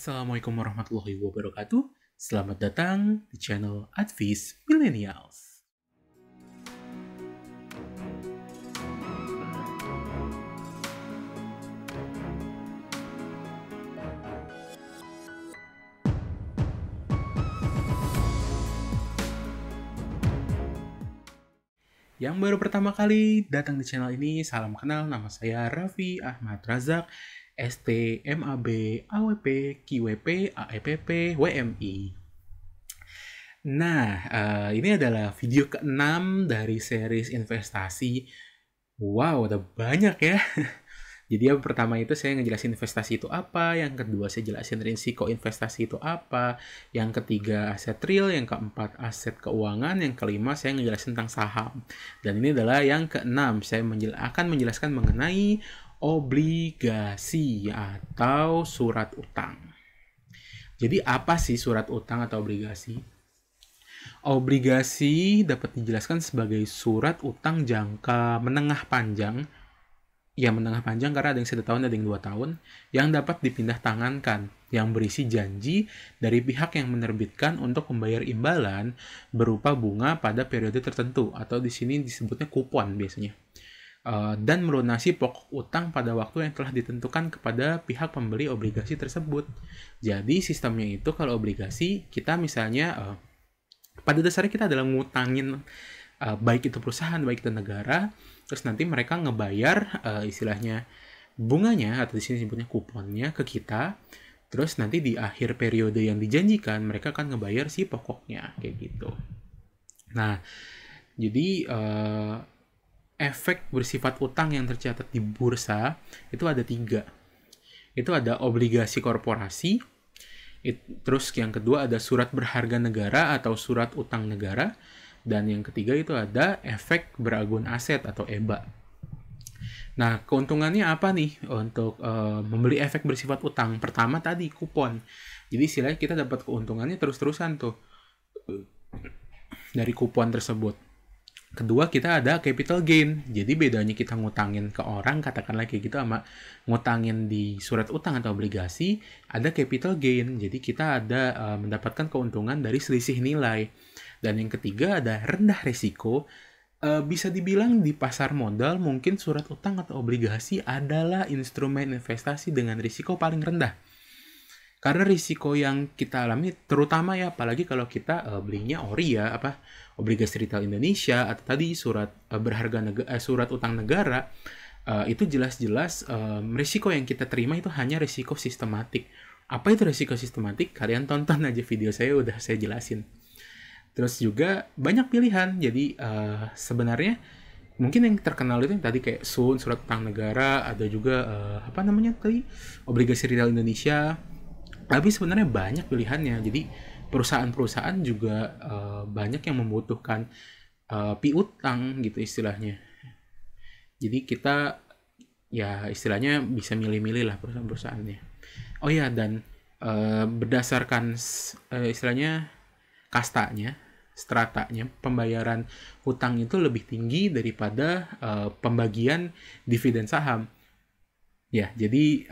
Assalamualaikum warahmatullahi wabarakatuh. Selamat datang di channel Advice Millennials. Yang baru pertama kali datang di channel ini, salam kenal, nama saya Raffi Ahmad Razak, ST, MAB, AWP, QWP, AEPP, WMI. Nah, ini adalah video ke-6 dari series investasi. Wow, udah banyak ya. Jadi yang pertama itu saya ngejelasin investasi itu apa, yang kedua saya jelasin risiko investasi itu apa, yang ketiga aset real, yang keempat aset keuangan, yang kelima saya ngejelasin tentang saham. Dan ini adalah yang keenam, saya akan menjelaskan mengenai obligasi atau surat utang. Jadi apa sih surat utang atau obligasi? Obligasi dapat dijelaskan sebagai surat utang jangka menengah panjang. Ya, menengah panjang karena ada yang 1 tahun, ada yang 2 tahun, yang dapat dipindah tangankan, yang berisi janji dari pihak yang menerbitkan untuk membayar imbalan berupa bunga pada periode tertentu, atau di sini disebutnya kupon biasanya. Dan melunasi pokok utang pada waktu yang telah ditentukan kepada pihak pembeli obligasi tersebut. Jadi sistemnya itu kalau obligasi, kita misalnya, pada dasarnya kita adalah ngutangin baik itu perusahaan, baik itu negara, terus nanti mereka ngebayar istilahnya bunganya atau di sini sebutnya kuponnya ke kita, terus nanti di akhir periode yang dijanjikan mereka akan ngebayar si pokoknya kayak gitu. Nah, jadi efek bersifat utang yang tercatat di bursa itu ada 3. Itu ada obligasi korporasi, terus yang kedua ada surat berharga negara atau surat utang negara, dan yang ketiga itu ada efek beragun aset atau EBA. Nah, keuntungannya apa nih untuk membeli efek bersifat utang? Pertama tadi kupon. Jadi istilahnya kita dapat keuntungannya terus-terusan tuh dari kupon tersebut. Kedua, kita ada capital gain. Jadi bedanya kita ngutangin ke orang, katakanlah kayak gitu, sama ngutangin di surat utang atau obligasi, ada capital gain. Jadi kita ada mendapatkan keuntungan dari selisih nilai. Dan yang ketiga ada rendah risiko. Bisa dibilang di pasar modal mungkin surat utang atau obligasi adalah instrumen investasi dengan risiko paling rendah. Karena risiko yang kita alami, terutama ya, apalagi kalau kita belinya ORI ya, obligasi retail Indonesia, atau tadi surat surat utang negara, itu jelas-jelas risiko yang kita terima itu hanya risiko sistematik. Apa itu risiko sistematik? Kalian tonton aja video saya, udah saya jelasin. Terus juga banyak pilihan, jadi sebenarnya mungkin yang terkenal itu yang tadi kayak SUN, surat utang negara, ada juga obligasi retail Indonesia. Tapi sebenarnya banyak pilihannya, jadi perusahaan-perusahaan juga banyak yang membutuhkan piutang gitu istilahnya. Jadi kita ya istilahnya bisa milih-milih lah perusahaan-perusahaannya. Oh ya, dan berdasarkan istilahnya kastanya, stratanya, pembayaran hutang itu lebih tinggi daripada pembagian dividen saham. Ya, jadi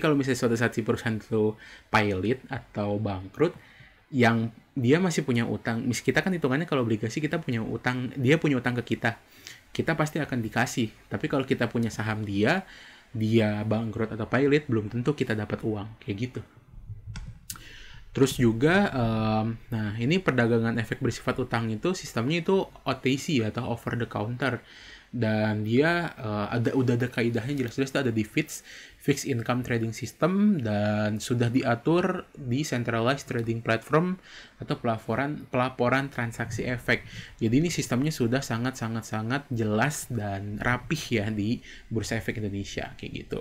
kalau misalnya suatu saat si perusahaan itu pilot atau bangkrut, yang dia masih punya utang, kita kan hitungannya kalau obligasi kita punya utang, dia punya utang ke kita pasti akan dikasih. Tapi kalau kita punya saham dia bangkrut atau pilot, belum tentu kita dapat uang, kayak gitu. Terus juga, nah ini perdagangan efek bersifat utang itu sistemnya itu OTC atau over the counter, dan dia udah ada kaidahnya jelas-jelas, itu ada di Fixed Income Trading System, dan sudah diatur di Centralized Trading Platform atau pelaporan transaksi efek. Jadi ini sistemnya sudah sangat jelas dan rapih ya di Bursa Efek Indonesia kayak gitu.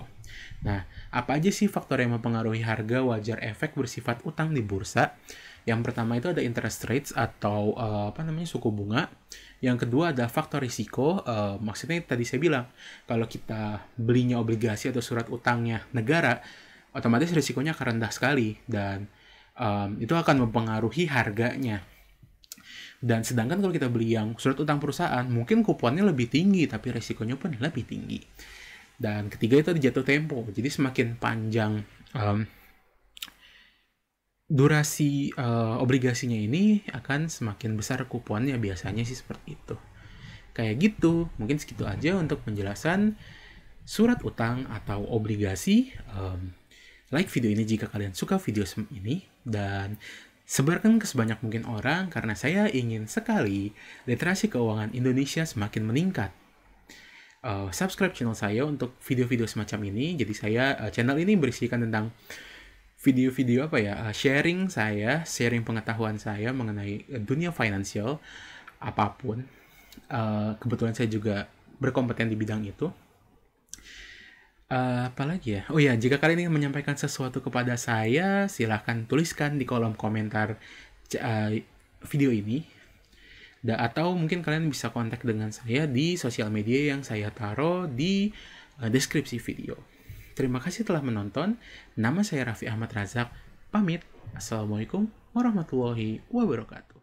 Nah, apa aja sih faktor yang mempengaruhi harga wajar efek bersifat utang di bursa? Yang pertama itu ada interest rates atau suku bunga. Yang kedua ada faktor risiko. Maksudnya tadi saya bilang, kalau kita belinya obligasi atau surat utangnya negara, otomatis risikonya akan rendah sekali, dan itu akan mempengaruhi harganya. Dan sedangkan kalau kita beli yang surat utang perusahaan, mungkin kuponnya lebih tinggi, tapi risikonya pun lebih tinggi. Dan ketiga itu ada jatuh tempo. Jadi semakin panjang durasi obligasinya ini akan semakin besar kuponnya, biasanya sih seperti itu. Kayak gitu, mungkin segitu aja untuk penjelasan surat utang atau obligasi. Like video ini jika kalian suka video ini, dan sebarkan ke sebanyak mungkin orang karena saya ingin sekali literasi keuangan Indonesia semakin meningkat. Subscribe channel saya untuk video-video semacam ini. Jadi channel ini berisikan tentang video-video sharing pengetahuan saya mengenai dunia finansial apapun. Kebetulan saya juga berkompeten di bidang itu. Apalagi ya? Oh ya, jika kalian ingin menyampaikan sesuatu kepada saya, silahkan tuliskan di kolom komentar video ini. Atau mungkin kalian bisa kontak dengan saya di sosial media yang saya taruh di deskripsi video. Terima kasih telah menonton. Nama saya Raffi Ahmad Razak. Pamit. Assalamualaikum warahmatullahi wabarakatuh.